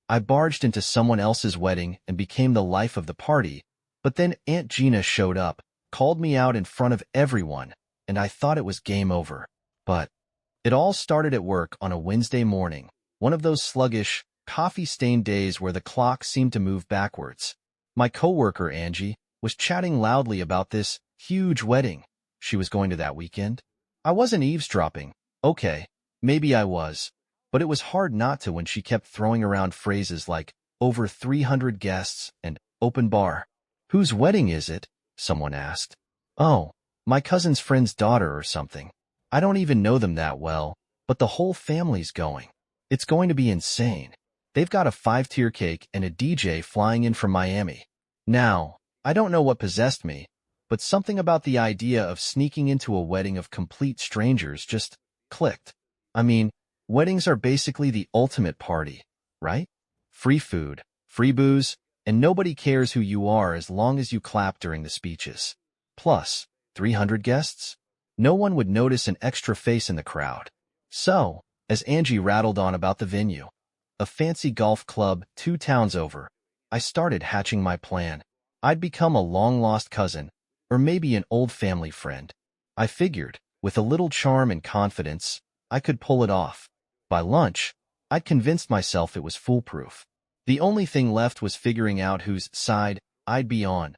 I barged into someone else's wedding and became the life of the party, but then Aunt Gina showed up, called me out in front of everyone, and I thought it was game over. But it all started at work on a Wednesday morning, one of those sluggish, coffee-stained days where the clock seemed to move backwards. My coworker, Angie, was chatting loudly about this huge wedding she was going to that weekend. I wasn't eavesdropping. Okay, maybe I was, but it was hard not to when she kept throwing around phrases like over 300 guests and open bar. Whose wedding is it? Someone asked. Oh, my cousin's friend's daughter or something. I don't even know them that well, but the whole family's going. It's going to be insane. They've got a 5-tier cake and a DJ flying in from Miami. Now, I don't know what possessed me, but something about the idea of sneaking into a wedding of complete strangers just clicked. I mean, weddings are basically the ultimate party, right? Free food, free booze, and nobody cares who you are as long as you clap during the speeches. Plus, 300 guests? No one would notice an extra face in the crowd. So, as Angie rattled on about the venue, a fancy golf club 2 towns over, I started hatching my plan. I'd become a long-lost cousin, or maybe an old family friend. I figured, with a little charm and confidence, I could pull it off. By lunch, I'd convinced myself it was foolproof. The only thing left was figuring out whose side I'd be on.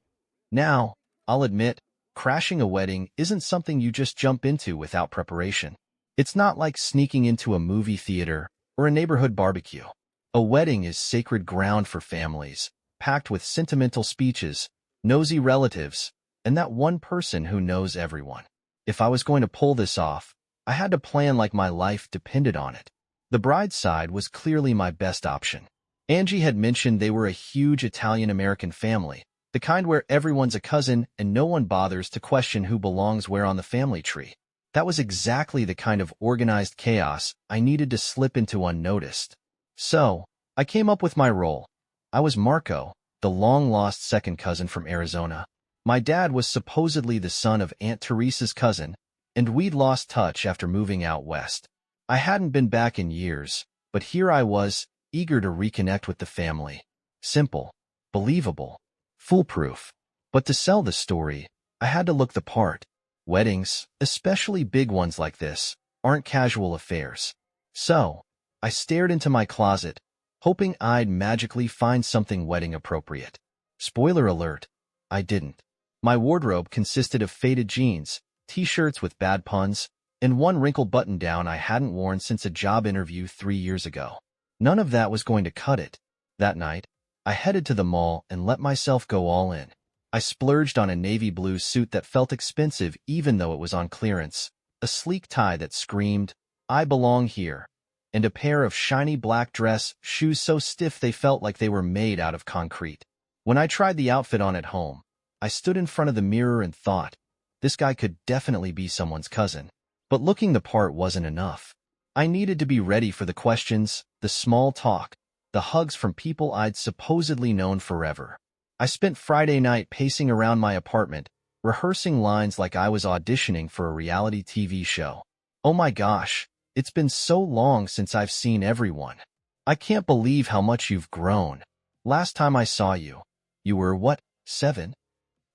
Now, I'll admit, crashing a wedding isn't something you just jump into without preparation. It's not like sneaking into a movie theater or a neighborhood barbecue. A wedding is sacred ground for families, packed with sentimental speeches, nosy relatives, and that one person who knows everyone. If I was going to pull this off, I had to plan like my life depended on it. The bride's side was clearly my best option. Angie had mentioned they were a huge Italian-American family, the kind where everyone's a cousin and no one bothers to question who belongs where on the family tree. That was exactly the kind of organized chaos I needed to slip into unnoticed. So, I came up with my role. I was Marco, the long-lost second cousin from Arizona. My dad was supposedly the son of Aunt Teresa's cousin, and we'd lost touch after moving out west. I hadn't been back in years, but here I was, eager to reconnect with the family. Simple, believable, foolproof. But to sell the story, I had to look the part. Weddings, especially big ones like this, aren't casual affairs. So, I stared into my closet, hoping I'd magically find something wedding appropriate. Spoiler alert, I didn't. My wardrobe consisted of faded jeans, t-shirts with bad puns, and one wrinkled button-down I hadn't worn since a job interview 3 years ago. None of that was going to cut it. That night, I headed to the mall and let myself go all in. I splurged on a navy blue suit that felt expensive even though it was on clearance, a sleek tie that screamed, "I belong here," and a pair of shiny black dress shoes so stiff they felt like they were made out of concrete. When I tried the outfit on at home, I stood in front of the mirror and thought, this guy could definitely be someone's cousin. But looking the part wasn't enough. I needed to be ready for the questions, the small talk, the hugs from people I'd supposedly known forever. I spent Friday night pacing around my apartment, rehearsing lines like I was auditioning for a reality TV show. Oh my gosh, it's been so long since I've seen everyone. I can't believe how much you've grown. Last time I saw you, you were what, 7?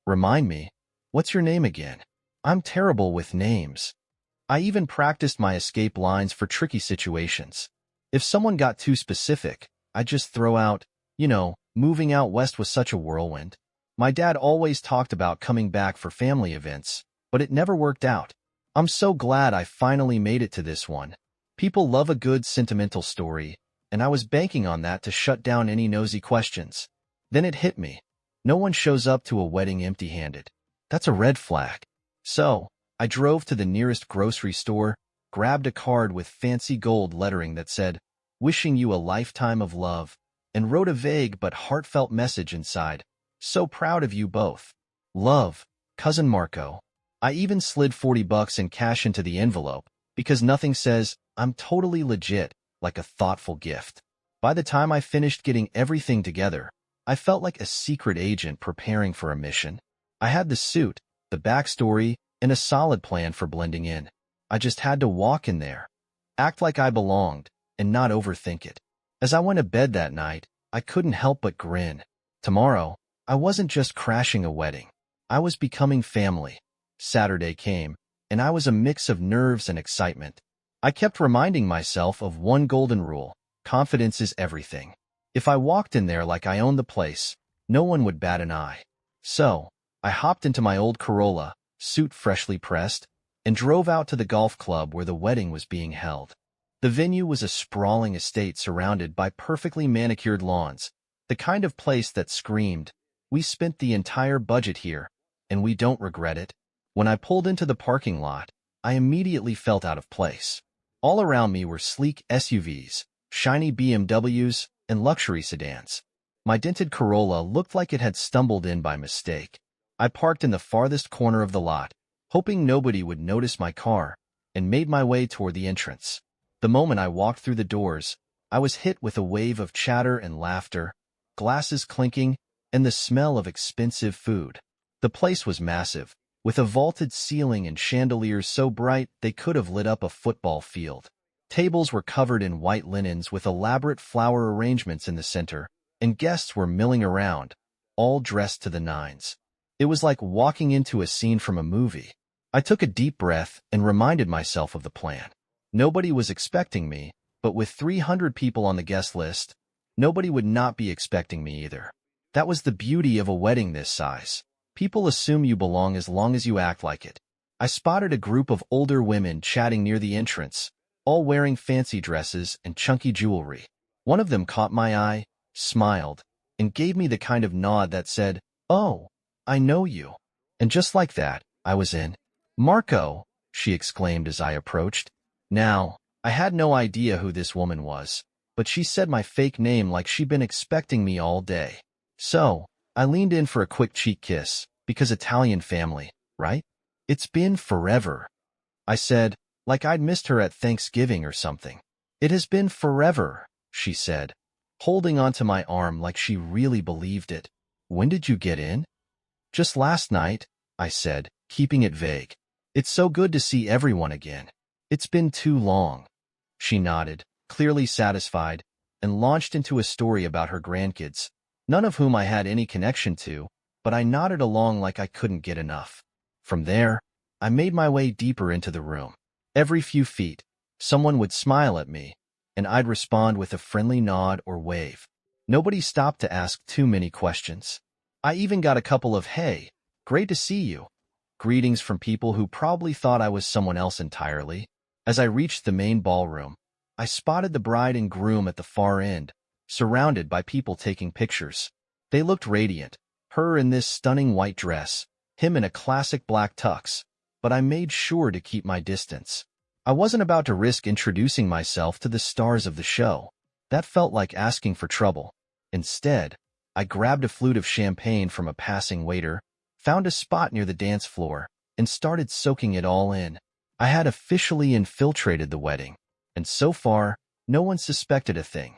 Remind me, what's your name again? I'm terrible with names. I even practiced my escape lines for tricky situations. If someone got too specific, I'd just throw out, moving out west was such a whirlwind. My dad always talked about coming back for family events, but it never worked out. I'm so glad I finally made it to this one. People love a good sentimental story, and I was banking on that to shut down any nosy questions. Then it hit me. No one shows up to a wedding empty-handed. That's a red flag. So, I drove to the nearest grocery store, grabbed a card with fancy gold lettering that said, "Wishing you a lifetime of love," and wrote a vague but heartfelt message inside. So proud of you both. Love, Cousin Marco. I even slid $40 in cash into the envelope, because nothing says, I'm totally legit, like a thoughtful gift. By the time I finished getting everything together, I felt like a secret agent preparing for a mission. I had the suit, the backstory, and a solid plan for blending in. I just had to walk in there, act like I belonged, and not overthink it. As I went to bed that night, I couldn't help but grin. Tomorrow, I wasn't just crashing a wedding. I was becoming family. Saturday came, and I was a mix of nerves and excitement. I kept reminding myself of one golden rule: confidence is everything. If I walked in there like I owned the place, no one would bat an eye. So, I hopped into my old Corolla, suit freshly pressed, and drove out to the golf club where the wedding was being held. The venue was a sprawling estate surrounded by perfectly manicured lawns, the kind of place that screamed, "We spent the entire budget here, and we don't regret it." When I pulled into the parking lot, I immediately felt out of place. All around me were sleek SUVs, shiny BMWs, and luxury sedans. My dented Corolla looked like it had stumbled in by mistake. I parked in the farthest corner of the lot, hoping nobody would notice my car, and made my way toward the entrance. The moment I walked through the doors, I was hit with a wave of chatter and laughter, glasses clinking, and the smell of expensive food. The place was massive, with a vaulted ceiling and chandeliers so bright they could have lit up a football field. Tables were covered in white linens with elaborate flower arrangements in the center, and guests were milling around, all dressed to the nines. It was like walking into a scene from a movie. I took a deep breath and reminded myself of the plan. Nobody was expecting me, but with 300 people on the guest list, nobody would not be expecting me either. That was the beauty of a wedding this size. People assume you belong as long as you act like it. I spotted a group of older women chatting near the entrance, all wearing fancy dresses and chunky jewelry. One of them caught my eye, smiled, and gave me the kind of nod that said, "Oh, I know you." And just like that, I was in. "Marco," she exclaimed as I approached. Now, I had no idea who this woman was, but she said my fake name like she'd been expecting me all day. So, I leaned in for a quick cheek kiss, because Italian family, right? "It's been forever," I said, like I'd missed her at Thanksgiving or something. "It has been forever," she said, holding onto my arm like she really believed it. "When did you get in?" "Just last night," I said, keeping it vague. "It's so good to see everyone again. It's been too long." She nodded, clearly satisfied, and launched into a story about her grandkids, none of whom I had any connection to, but I nodded along like I couldn't get enough. From there, I made my way deeper into the room. Every few feet, someone would smile at me, and I'd respond with a friendly nod or wave. Nobody stopped to ask too many questions. I even got a couple of "Hey, great to see you" greetings from people who probably thought I was someone else entirely. As I reached the main ballroom, I spotted the bride and groom at the far end, surrounded by people taking pictures. They looked radiant, her in this stunning white dress, him in a classic black tux, but I made sure to keep my distance. I wasn't about to risk introducing myself to the stars of the show. That felt like asking for trouble. Instead, I grabbed a flute of champagne from a passing waiter, found a spot near the dance floor, and started soaking it all in. I had officially infiltrated the wedding, and so far, no one suspected a thing.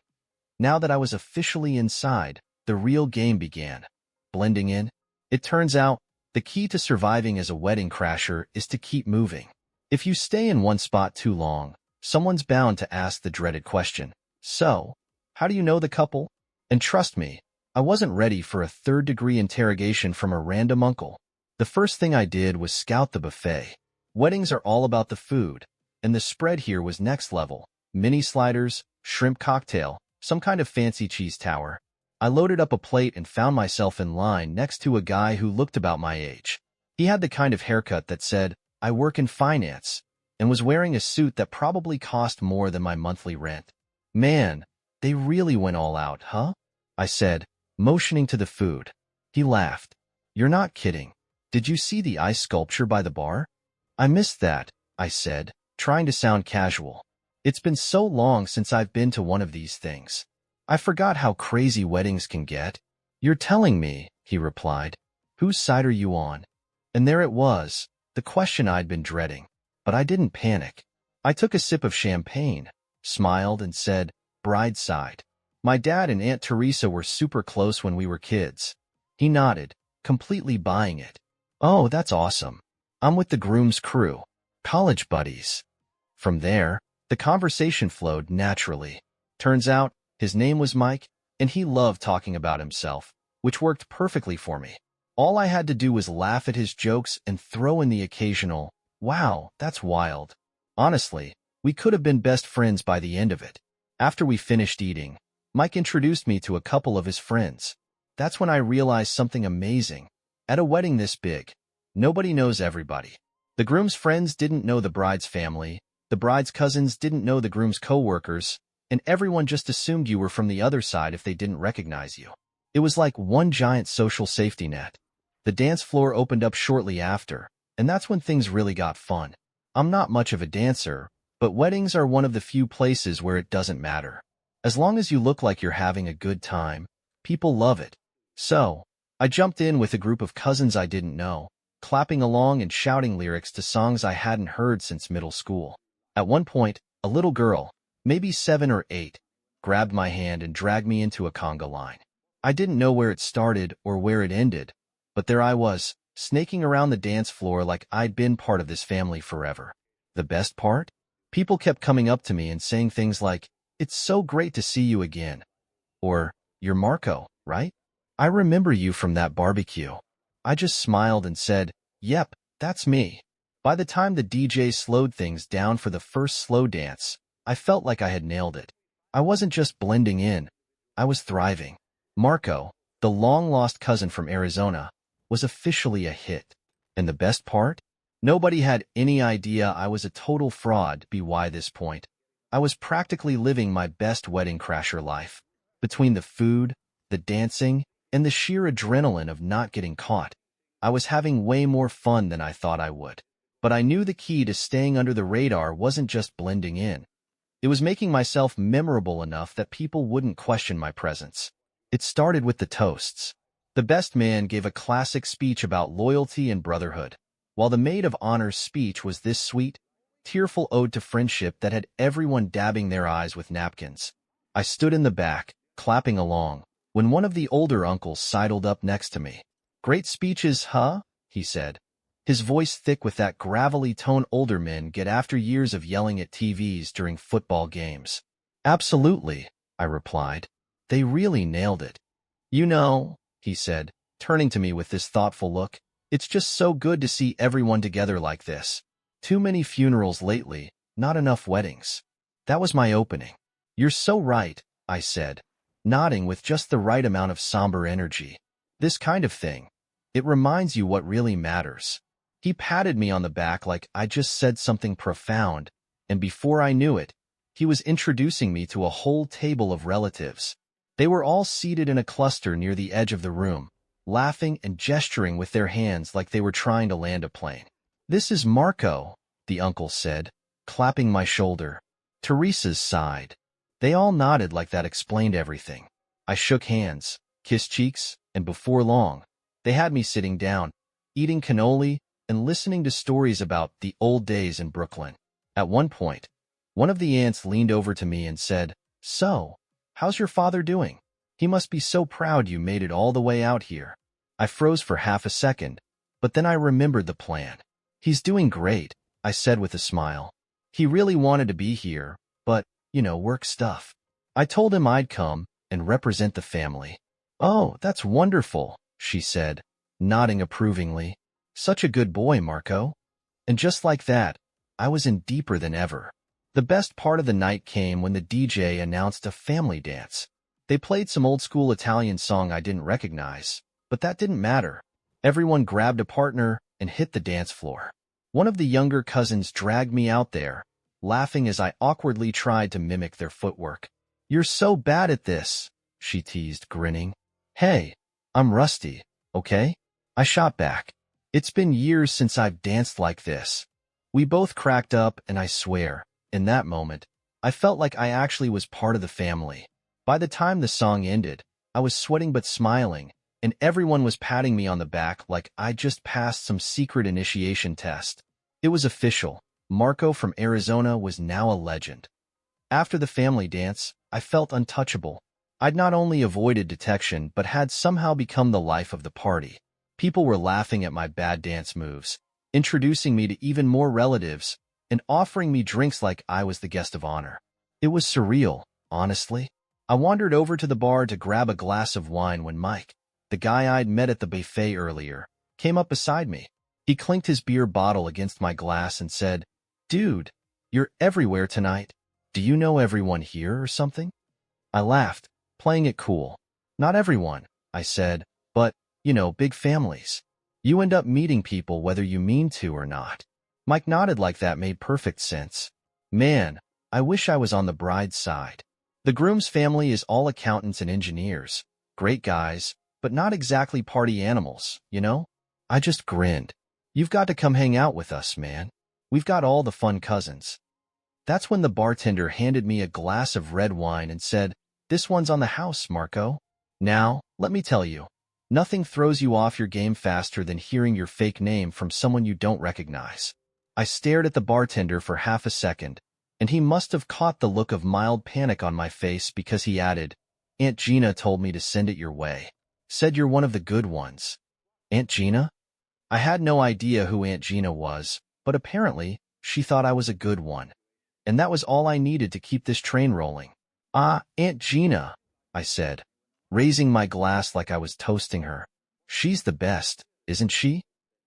Now that I was officially inside, the real game began. Blending in. It turns out, the key to surviving as a wedding crasher is to keep moving. If you stay in one spot too long, someone's bound to ask the dreaded question, "So, how do you know the couple?" And trust me, I wasn't ready for a third-degree interrogation from a random uncle. The first thing I did was scout the buffet. Weddings are all about the food, and the spread here was next level. Mini sliders, shrimp cocktail, some kind of fancy cheese tower. I loaded up a plate and found myself in line next to a guy who looked about my age. He had the kind of haircut that said, "I work in finance," and was wearing a suit that probably cost more than my monthly rent. "Man, they really went all out, huh?" I said, motioning to the food. He laughed. "You're not kidding. Did you see the ice sculpture by the bar?" "I missed that," I said, trying to sound casual. It's been so long since I've been to one of these things. I forgot how crazy weddings can get. "You're telling me," he replied. "Whose side are you on?" And there it was, the question I'd been dreading. But I didn't panic. I took a sip of champagne, smiled, and said, "Bride's side. My dad and Aunt Teresa were super close when we were kids." He nodded, completely buying it. "Oh, that's awesome. I'm with the groom's crew. College buddies." From there, the conversation flowed naturally. Turns out, His name was Mike, and he loved talking about himself, which worked perfectly for me. All I had to do was laugh at his jokes and throw in the occasional, "Wow, that's wild." Honestly, we could have been best friends by the end of it. After we finished eating, Mike introduced me to a couple of his friends. That's when I realized something amazing. At a wedding this big, nobody knows everybody. The groom's friends didn't know the bride's family, the bride's cousins didn't know the groom's co-workers, and everyone just assumed you were from the other side if they didn't recognize you. It was like one giant social safety net. The dance floor opened up shortly after, and that's when things really got fun. I'm not much of a dancer, but weddings are one of the few places where it doesn't matter. As long as you look like you're having a good time, people love it. So, I jumped in with a group of cousins I didn't know, clapping along and shouting lyrics to songs I hadn't heard since middle school. At one point, a little girl, maybe 7 or 8, grabbed my hand and dragged me into a conga line. I didn't know where it started or where it ended, but there I was, snaking around the dance floor like I'd been part of this family forever. The best part? People kept coming up to me and saying things like, "It's so great to see you again," or, "You're Marco, right? I remember you from that barbecue." I just smiled and said, "Yep, that's me." By the time the DJ slowed things down for the first slow dance, I felt like I had nailed it. I wasn't just blending in, I was thriving. Marco, the long-lost cousin from Arizona, was officially a hit. And the best part? Nobody had any idea I was a total fraud by this point. I was practically living my best wedding crasher life. Between the food, the dancing, and the sheer adrenaline of not getting caught, I was having way more fun than I thought I would. But I knew the key to staying under the radar wasn't just blending in. It was making myself memorable enough that people wouldn't question my presence. It started with the toasts. The best man gave a classic speech about loyalty and brotherhood, while the maid of honor's speech was this sweet, tearful ode to friendship that had everyone dabbing their eyes with napkins. I stood in the back, clapping along, when one of the older uncles sidled up next to me. "Great speeches, huh?" he said, his voice thick with that gravelly tone older men get after years of yelling at TVs during football games. "Absolutely," I replied. "They really nailed it." "You know," he said, turning to me with this thoughtful look, "it's just so good to see everyone together like this. Too many funerals lately, not enough weddings." That was my opening. "You're so right," I said, nodding with just the right amount of somber energy. "This kind of thing, it reminds you what really matters." He patted me on the back like I just said something profound, and before I knew it, he was introducing me to a whole table of relatives. They were all seated in a cluster near the edge of the room, laughing and gesturing with their hands like they were trying to land a plane. "This is Marco," the uncle said, clapping my shoulder. Teresa's sighed. They all nodded like that explained everything. I shook hands, kissed cheeks, and before long, they had me sitting down, eating cannoli, and listening to stories about the old days in Brooklyn. At one point, one of the aunts leaned over to me and said, "So, how's your father doing? He must be so proud you made it all the way out here." I froze for half a second, but then I remembered the plan. "He's doing great," I said with a smile. "He really wanted to be here, but, work stuff." I told him I'd come and represent the family. "Oh, that's wonderful," she said, nodding approvingly. "Such a good boy, Marco." And just like that, I was in deeper than ever. The best part of the night came when the DJ announced a family dance. They played some old-school Italian song I didn't recognize, but that didn't matter. Everyone grabbed a partner and hit the dance floor. One of the younger cousins dragged me out there, laughing as I awkwardly tried to mimic their footwork. "You're so bad at this," she teased, grinning. "Hey, I'm rusty, okay?" I shot back. "It's been years since I've danced like this." We both cracked up, and I swear, in that moment, I felt like I actually was part of the family. By the time the song ended, I was sweating but smiling, and everyone was patting me on the back like I just passed some secret initiation test. It was official. Marco from Arizona was now a legend. After the family dance, I felt untouchable. I'd not only avoided detection but had somehow become the life of the party. People were laughing at my bad dance moves, introducing me to even more relatives, and offering me drinks like I was the guest of honor. It was surreal, honestly. I wandered over to the bar to grab a glass of wine when Mike, the guy I'd met at the buffet earlier, came up beside me. He clinked his beer bottle against my glass and said, "Dude, you're everywhere tonight. Do you know everyone here or something?" I laughed, playing it cool. "Not everyone," I said, "but, big families. You end up meeting people whether you mean to or not." Mike nodded like that made perfect sense. Man, I wish I was on the bride's side. The groom's family is all accountants and engineers, great guys, but not exactly party animals, you know? I just grinned. "You've got to come hang out with us, man. We've got all the fun cousins." That's when the bartender handed me a glass of red wine and said, "This one's on the house, Marco." Now, let me tell you, nothing throws you off your game faster than hearing your fake name from someone you don't recognize. I stared at the bartender for half a second, and he must have caught the look of mild panic on my face because he added, "Aunt Gina told me to send it your way. Said you're one of the good ones." Aunt Gina? I had no idea who Aunt Gina was, but apparently she thought I was a good one. And that was all I needed to keep this train rolling. "Ah, Aunt Gina," I said, raising my glass like I was toasting her. "She's the best, isn't she?"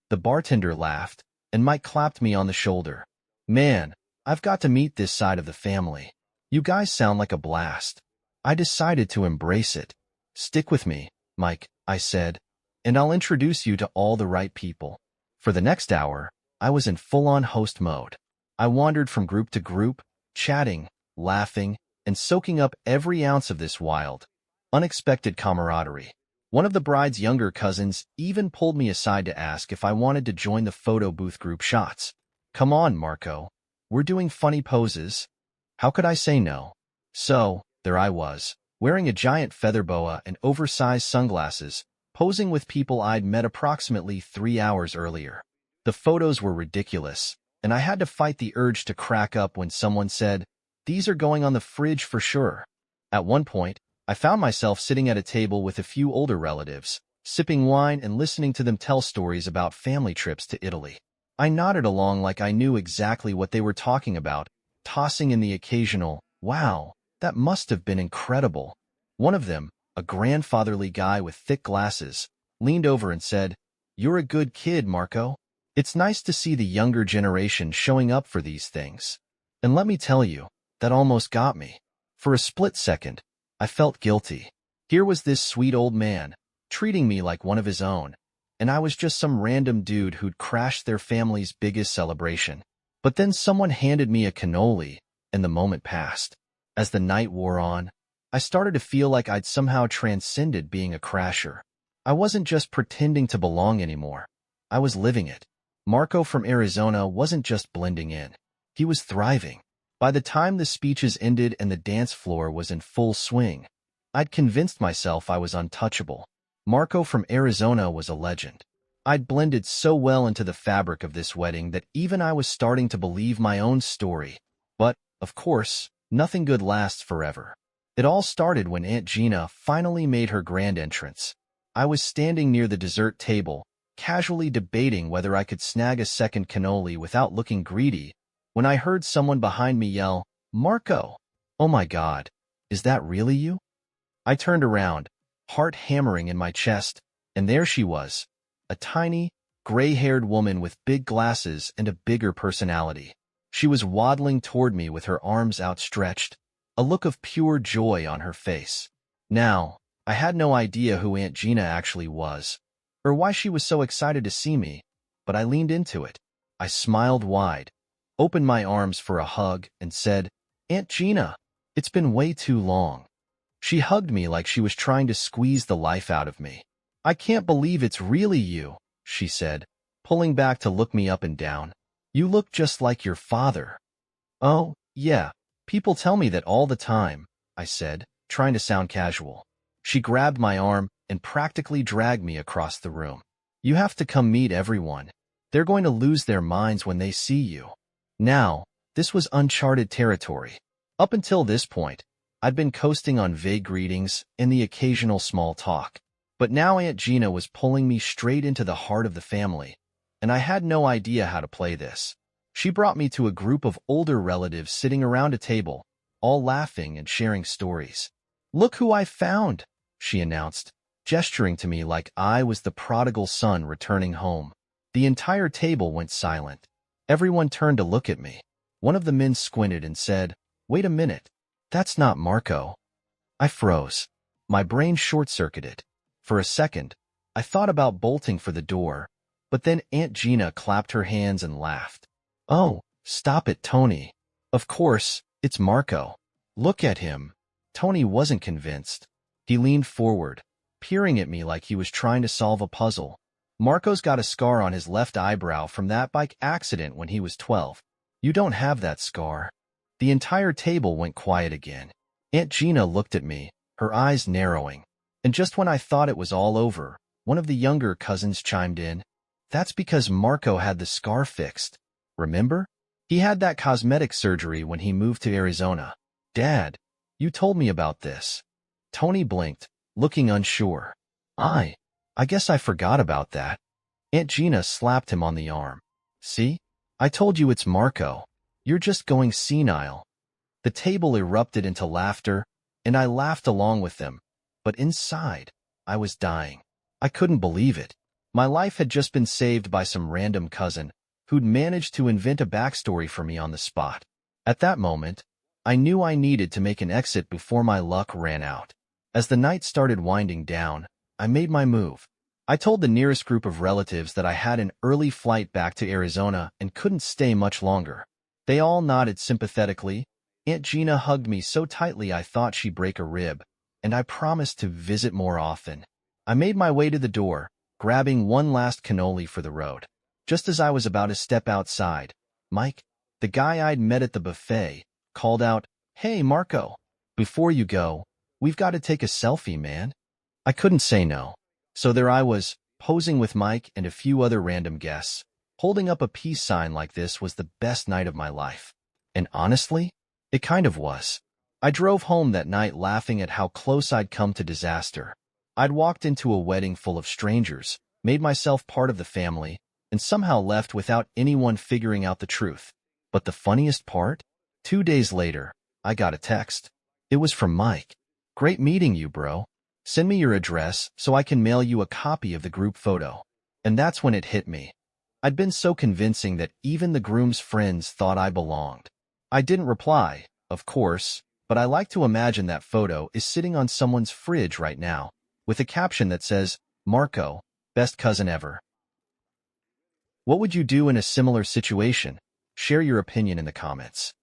The bartender laughed, and Mike clapped me on the shoulder. "Man, I've got to meet this side of the family. You guys sound like a blast." I decided to embrace it. "Stick with me, Mike," I said, "and I'll introduce you to all the right people." For the next hour, I was in full-on host mode. I wandered from group to group, chatting, laughing, and soaking up every ounce of this wild, unexpected camaraderie. One of the bride's younger cousins even pulled me aside to ask if I wanted to join the photo booth group shots. "Come on, Marco. We're doing funny poses." How could I say no? So, there I was, wearing a giant feather boa and oversized sunglasses, posing with people I'd met approximately 3 hours earlier. The photos were ridiculous, and I had to fight the urge to crack up when someone said, "These are going on the fridge for sure." At one point, I found myself sitting at a table with a few older relatives, sipping wine and listening to them tell stories about family trips to Italy. I nodded along like I knew exactly what they were talking about, tossing in the occasional, "Wow, that must have been incredible." One of them, a grandfatherly guy with thick glasses, leaned over and said, "You're a good kid, Marco. It's nice to see the younger generation showing up for these things." And let me tell you, that almost got me. For a split second, I felt guilty. Here was this sweet old man, treating me like one of his own, and I was just some random dude who'd crashed their family's biggest celebration. But then someone handed me a cannoli, and the moment passed. As the night wore on, I started to feel like I'd somehow transcended being a crasher. I wasn't just pretending to belong anymore. I was living it. Marco from Arizona wasn't just blending in. He was thriving. By the time the speeches ended and the dance floor was in full swing, I'd convinced myself I was untouchable. Marco from Arizona was a legend. I'd blended so well into the fabric of this wedding that even I was starting to believe my own story. But, of course, nothing good lasts forever. It all started when Aunt Gina finally made her grand entrance. I was standing near the dessert table, casually debating whether I could snag a second cannoli without looking greedy, when I heard someone behind me yell, "Marco!" Oh my God, is that really you? I turned around, heart hammering in my chest, and there she was, a tiny, gray-haired woman with big glasses and a bigger personality. She was waddling toward me with her arms outstretched, a look of pure joy on her face. Now, I had no idea who Aunt Gina actually was, or why she was so excited to see me, but I leaned into it. I smiled wide, opened my arms for a hug, and said, "Aunt Gina, it's been way too long." She hugged me like she was trying to squeeze the life out of me. "I can't believe it's really you," she said, pulling back to look me up and down. "You look just like your father." "Oh, yeah, people tell me that all the time," I said, trying to sound casual. She grabbed my arm and practically dragged me across the room. "You have to come meet everyone. They're going to lose their minds when they see you." Now, this was uncharted territory. Up until this point, I'd been coasting on vague greetings and the occasional small talk. But now Aunt Gina was pulling me straight into the heart of the family, and I had no idea how to play this. She brought me to a group of older relatives sitting around a table, all laughing and sharing stories. Look who I found, she announced, gesturing to me like I was the prodigal son returning home. The entire table went silent. Everyone turned to look at me. One of the men squinted and said, "Wait a minute. That's not Marco." I froze. My brain short-circuited. For a second, I thought about bolting for the door, but then Aunt Gina clapped her hands and laughed. "Oh, stop it, Tony. Of course, it's Marco. Look at him." Tony wasn't convinced. He leaned forward, peering at me like he was trying to solve a puzzle. "Marco's got a scar on his left eyebrow from that bike accident when he was 12. You don't have that scar." The entire table went quiet again. Aunt Gina looked at me, her eyes narrowing. And just when I thought it was all over, one of the younger cousins chimed in. "That's because Marco had the scar fixed. Remember? He had that cosmetic surgery when he moved to Arizona. Dad, you told me about this." Tony blinked, looking unsure. I guess I forgot about that." Aunt Gina slapped him on the arm. "See? I told you it's Marco. You're just going senile." The table erupted into laughter, and I laughed along with them. But inside, I was dying. I couldn't believe it. My life had just been saved by some random cousin who'd managed to invent a backstory for me on the spot. At that moment, I knew I needed to make an exit before my luck ran out. As the night started winding down, I made my move. I told the nearest group of relatives that I had an early flight back to Arizona and couldn't stay much longer. They all nodded sympathetically. Aunt Gina hugged me so tightly I thought she'd break a rib, and I promised to visit more often. I made my way to the door, grabbing one last cannoli for the road. Just as I was about to step outside, Mike, the guy I'd met at the buffet, called out, "Hey, Marco, before you go, we've got to take a selfie, man." I couldn't say no. So there I was, posing with Mike and a few other random guests. Holding up a peace sign like this was the best night of my life. And honestly, it kind of was. I drove home that night laughing at how close I'd come to disaster. I'd walked into a wedding full of strangers, made myself part of the family, and somehow left without anyone figuring out the truth. But the funniest part? 2 days later, I got a text. It was from Mike. "Great meeting you, bro. Send me your address so I can mail you a copy of the group photo." And that's when it hit me. I'd been so convincing that even the groom's friends thought I belonged. I didn't reply, of course, but I like to imagine that photo is sitting on someone's fridge right now, with a caption that says, "Marco, best cousin ever." What would you do in a similar situation? Share your opinion in the comments.